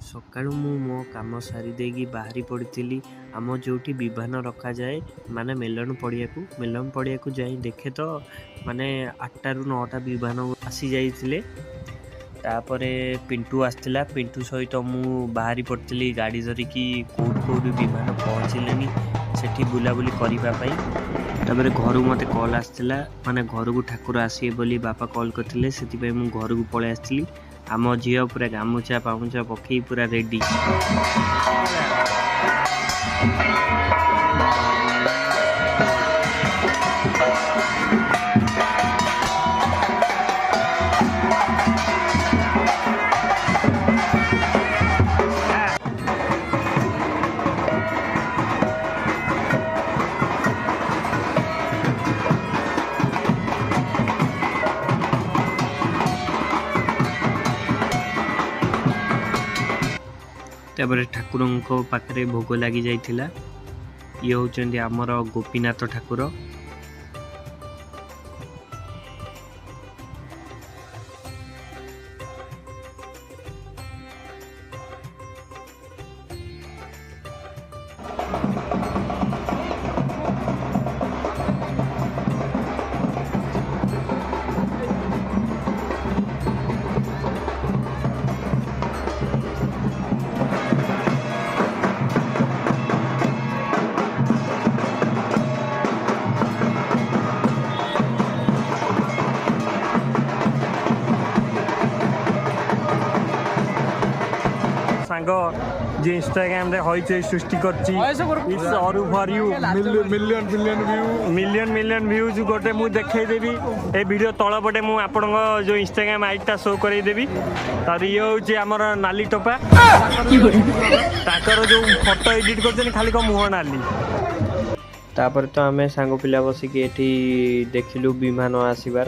सकाळୁ मु मो काम सारी देगी बाहरी पड़ी आम जो विमान रखा जाए माने मेलन पड़िया को जाई देखे तो माने 8 ରୁ 9टा विमान आसी जाइए। तापरे पिंटू आसला पिंटू सहित मु बाहरी पड़ी गाड़ी धरिकी कौटी विमान पहुँचले सेठी बुलाबुली करने। तापर घर मत कल आसला माने घर को ठाकुर आसवे बोली बापा कॉल करते से घर को पलि आसली। आम झी पूरा गामुछा पामुछा पकई पूरा रेडी। तापर ठाकुर पाखे भोग लगी जाइथिला। ये होचंदी आमर गोपीनाथ ठाकुर। जो इंस्टाग्राम रे हईचे सृष्टि करची it's all for you million views गोटे मु देखै देबी ए वीडियो तळ पटे मु आपन जो इंस्टाग्राम आईडी शो करै देबी। तार ये होची हमर नाली टोपा ताकर जो फोटो एडिट करछन खाली को मुह नाली। तापर तो हमें सांग पिला बसिकी एठी देखिलु विमान आसीबार।